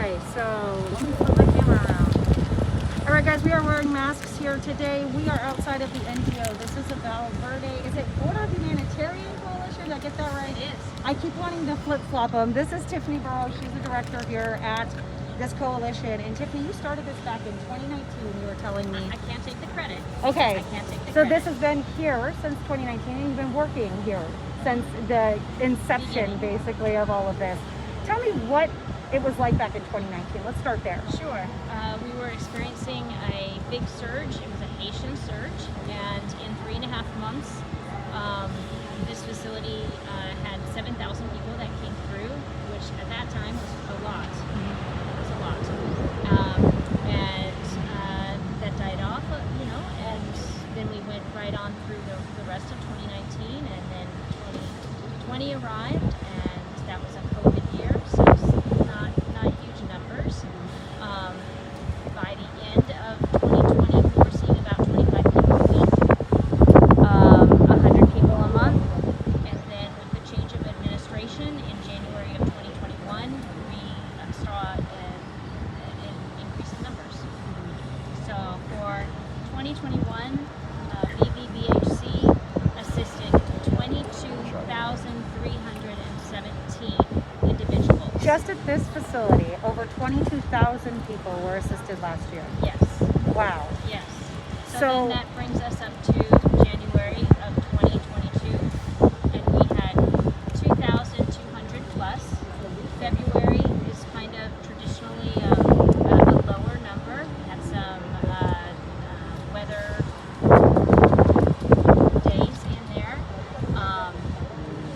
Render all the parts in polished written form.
Okay, so let me flip the camera around. All right, guys, we are wearing masks here today. We are outside of the NGO. This is a Val Verde. Is it Border Humanitarian Coalition? Did I get that right? It is. I keep wanting to flip-flop them. This is Tiffany Burrow. She's the director here at this coalition. And Tiffany, you started this back in 2019. You were telling me. I can't take the credit. Okay. I can't take the So credit. this has been here since 2019, and you've been working here since the inception, basically, of all of this. Tell me what it was like back in 2019. Let's start there. Sure. We were experiencing a big surge. It was a Haitian surge, and in 3.5 months, this facility had 7,000 people that came through, which at that time was a lot. It was a lot. And that died off, and then we went right on through the rest of 2019, and then 2020 arrived, and that was a COVID year, so not huge numbers. By the end of 2020, we were seeing about 25 people a week, 100 people a month, and then with the change of administration in January of 2021, we saw an increase in numbers. So for 2021, VVBHC assisted 22,317 individuals. Just at this facility, over 22,000 people were assisted last year. Yes. Wow. Yes. So So- then that brings us up to January of 2022, and we had 2,200 plus. February is kind of traditionally a lower number. We had some weather days in there,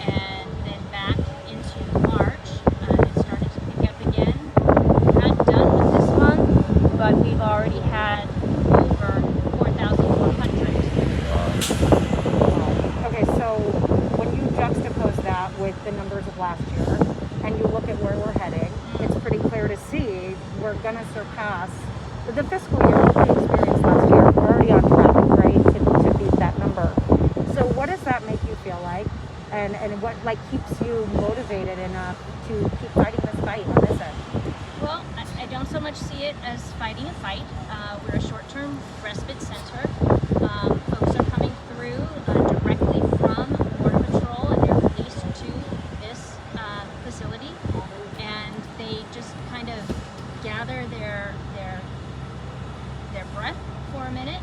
and then back into March, it started to pick up again. We're not done with this month, but we've already had over 4,400. Okay, so when you juxtapose that with the numbers of last year, and you look at where we're heading, it's pretty clear to see we're going to surpass the fiscal year we experienced last year. We're already on track, right, to beat that number. So what does that make you feel like? And what keeps you motivated enough to keep fighting this fight on this end? Well, I don't so much see it as fighting a fight. We're a short-term respite center. Folks are coming through directly from Border Patrol, and they're released to this facility, and they just kind of gather their breath for a minute.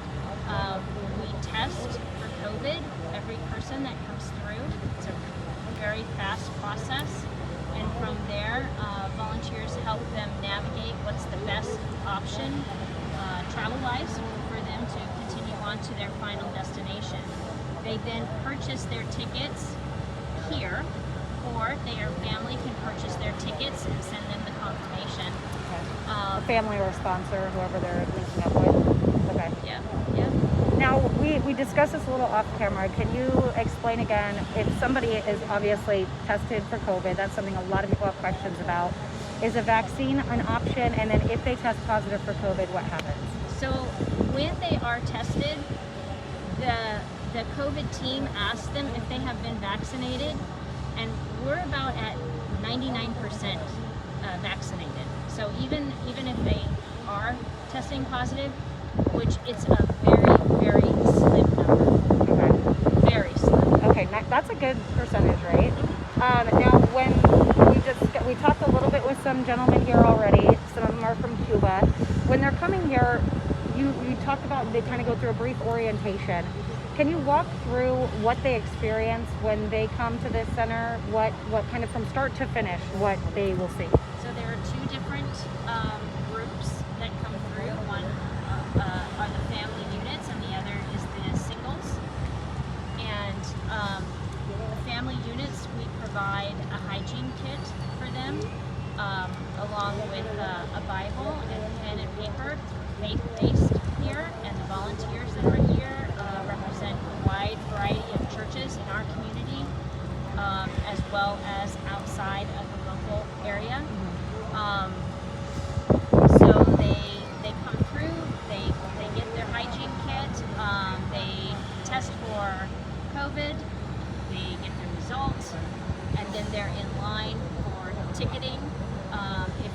We test for COVID every person that comes through. It's a very fast process, and from there, volunteers help them navigate what's the best option travel-wise for them to continue on to their final destination. They then purchase their tickets here, or their family can purchase their tickets and send them the confirmation. A family or a sponsor, whoever they're linking up with. Okay. Yeah. Now, we discussed this a little off camera. Can you explain again, if somebody is obviously tested for COVID, that's something a lot of people have questions about. Is a vaccine an option? And then if they test positive for COVID, what happens? So when they are tested, the COVID team asks them if they have been vaccinated, and we're about at 99% vaccinated. So even if they are testing positive, which it's a very, very slim number. Okay. Very slim. Okay, that's a good percentage, right? Now, when we talked a little bit with some gentlemen here already. Some of them are from Cuba. When they're coming here, you talked about they kind of go through a brief orientation. Can you walk through what they experience when they come to this center? What kind of from start to finish, what they will see? So there are two different groups that come through. One are the family units, and the other is the singles. And the family units, we provide a hygiene kit for them, along with a Bible and pen and paper. Faith-based here, and the volunteers that are here represent a wide variety of churches in our community, as well as outside of the local area. So they come through, they get their hygiene kit, they test for COVID, they get their results, and then they're in line for ticketing if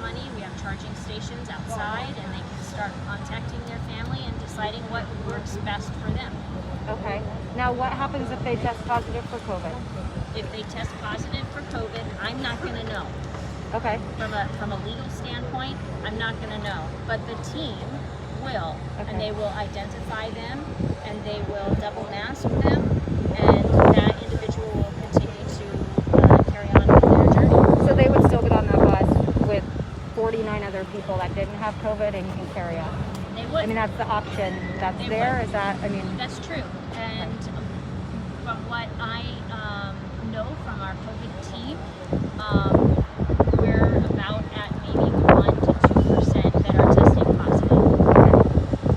money. We have charging stations outside, and they can start contacting their family and deciding what works best for them. Okay. Now, what happens if they test positive for COVID? If they test positive for COVID, I'm not going to know. Okay. From a legal standpoint, I'm not going to know. But the team will, Okay. and they will identify them, and they will double mask them, and that individual will continue to carry on with their journey. So they would still get on the bus with 49 other people that didn't have COVID and can carry on. They would. I mean, that's the option that's They there. would. Is that, I mean, That's true. And from what I know from our COVID team, we're about at maybe 1 to 2% that are testing positive.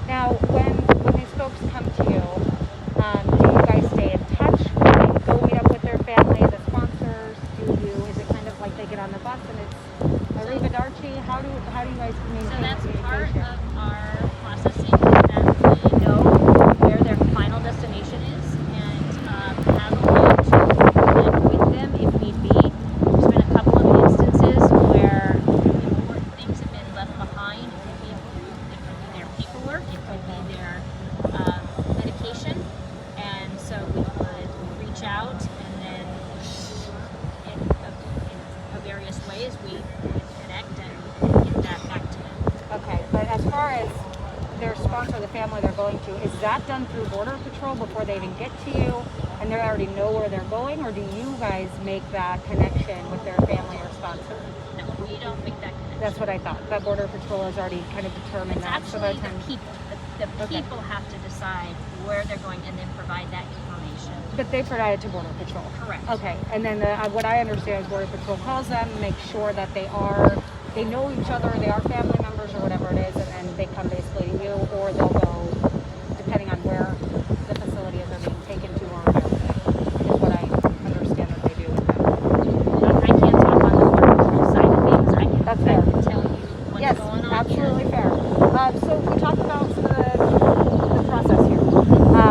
now when these folks come to you, do you guys stay in touch? Do you go meet up with their family, the sponsors? Is it kind of like they get on the bus and it's arrivederci? How do you guys maintain So that's part communication? of our processing, that we know where their final destination is and have a way to connect with them if need be. There's been a couple of instances where important things have been left behind. It could be their paperwork, it could be their medication, and so we would reach out, and then in various ways we would connect and get that back to them. Okay, but as far as their sponsor, the family they're going to, is that done through Border Patrol before they even get to you and they already know where they're going, or do you guys make that connection with their family or sponsor? No, we don't make that connection. That's what I thought. That Border Patrol has already kind of determined It's that. So by actually the time, the people. The Okay. people have to decide where they're going and then provide that information. but they provide it to Border Patrol. Correct. Okay, and then what I understand is Border Patrol calls them, makes sure that they know each other, they are family members or whatever it is, and then they come basically to you, or they'll go, depending on where the facility is they're being taken to or whatever, is what I understand that they do with them. I can't talk on the Border Patrol side of things. That's I fair. can tell you what's Yes, going on absolutely here. fair. So we talked about some of the process here.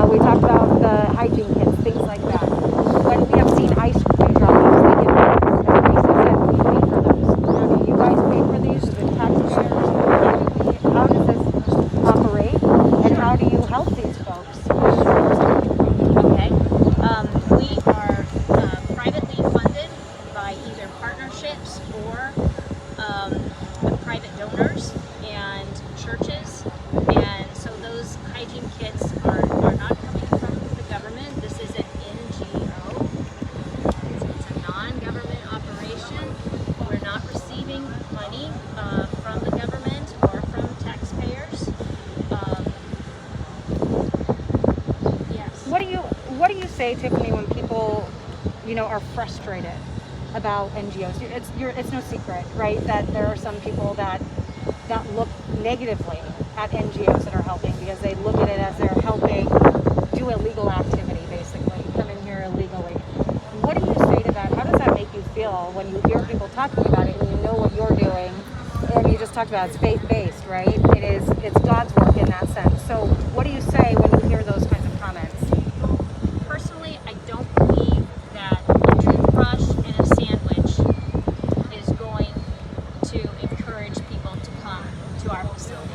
We talked about the hygiene kits, things like that. When we have seen ice cream drop-offs, they get bags, and Lisa said we pay for those. Now, do you guys pay for these with taxpayers? How does this operate, and how do you help these folks? Okay. We are privately funded by either partnerships or private donors and churches, and so those hygiene kits are not coming from the government. This is an NGO. It's a non-government operation. We're not receiving money from the government or from taxpayers. Yes. What do you say, Tiffany, when people, are frustrated about NGOs? It's no secret, right, that there are some people that look negatively at NGOs that are helping because they look at it as they're helping do illegal activity, basically, come in here illegally. What do you say to that? How does that make you feel when you hear people talking about it and you know what you're doing? And you just talked about it's faith-based, right? It's God's work in that sense. So what do you say when you hear those kinds of comments? Personally, I don't believe that a toothbrush and a sandwich is going to encourage people to come to our facility.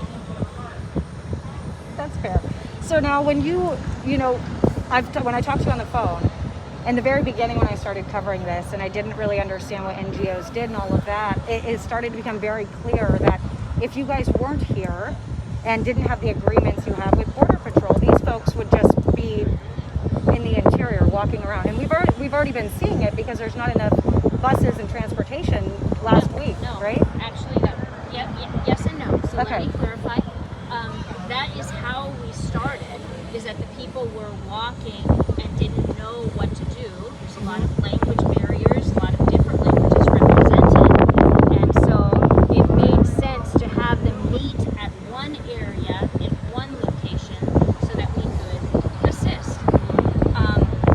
That's fair. So now when when I talked to you on the phone, in the very beginning when I started covering this and I didn't really understand what NGOs did and all of that, it started to become very clear that if you guys weren't here and didn't have the agreements you have with Border Patrol, these folks would just be in the interior walking around. And we've already been seeing it because there's not enough buses and transportation last week, No, right? actually, yes and no. So Okay. let me clarify. That is how we started, is that the people were walking and didn't know what to do. There's a lot of language barriers, a lot of different languages represented. And so it made sense to have them meet at one area in one location so that we could assist.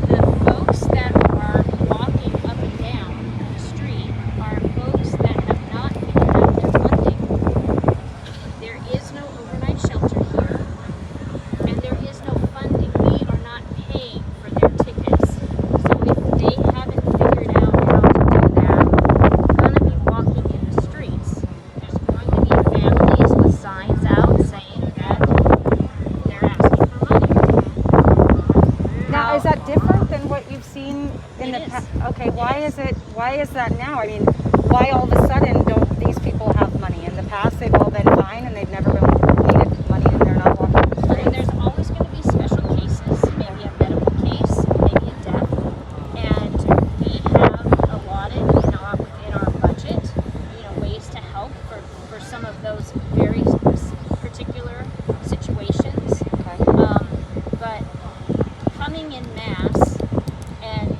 The folks that are walking up and down the street are folks that have not figured out their funding. There is no overnight shelter here, and there is no funding. We are not paying for their tickets. So if they haven't figured the is. okay, why is that now? I mean, why all of a sudden don't these people have money? In the past they've all been fine and they've never been needed money and they're not walking the And streets. there's always going to be special cases, maybe a medical case, maybe a death, and we have allotted within our budget, ways to help for some of those very particular situations. Okay. But coming in mass and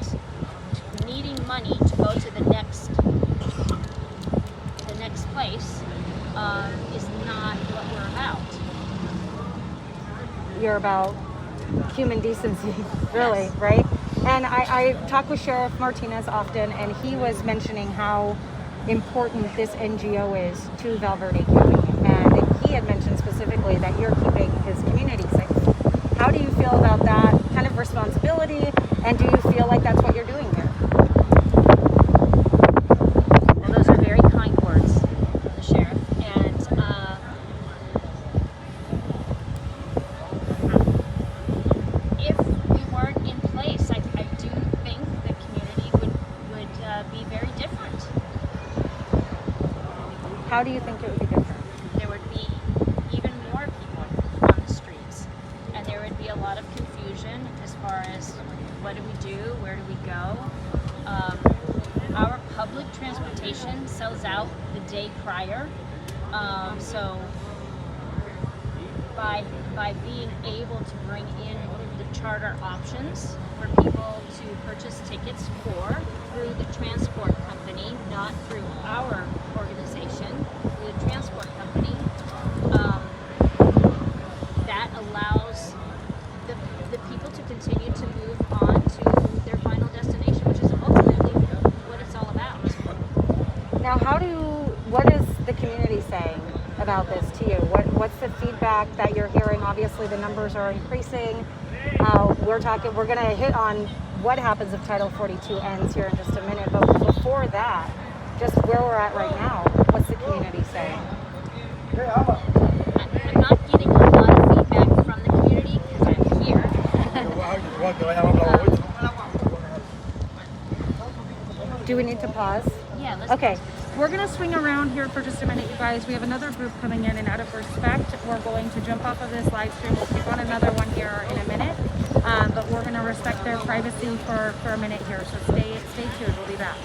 needing money to go to the next place is not what we're about. You're about human decency, really, Yes. right? And I talk with Sheriff Martinez often, and he was mentioning how important this NGO is to Val Verde County. And he had mentioned specifically that you're keeping his community safe. How do you feel about that kind of responsibility? And do you feel like that's what you're doing here? Well, those are very kind words from the sheriff. And if we weren't in place, I do think the community would be very different. How do you think it would be different? There would be even more people on the streets, and there would be a lot of confusion as far as what do we do, where do we go. Our public transportation sells out the day prior, so by being able to bring in the charter options for people to purchase tickets through the transport company, not through our organization, through the transport company, that allows the people to continue to move on to their final destination, which is ultimately what it's all about. Now, what is the community saying about this to you? What's the feedback that you're hearing? Obviously, the numbers are increasing. We're going to hit on what happens if Title 42 ends here in just a minute. But before that, just where we're at right now, what's the community saying? I'm not getting a lot of feedback from the community because I'm here. Do we need to pause? Yeah, let's Okay, we're going to swing around here for just a minute, you guys. We have another group coming in, and out of respect, we're going to jump off of this live stream. We'll take on another one here in a minute, but we're going to respect their privacy for a minute here. So stay tuned. We'll be back.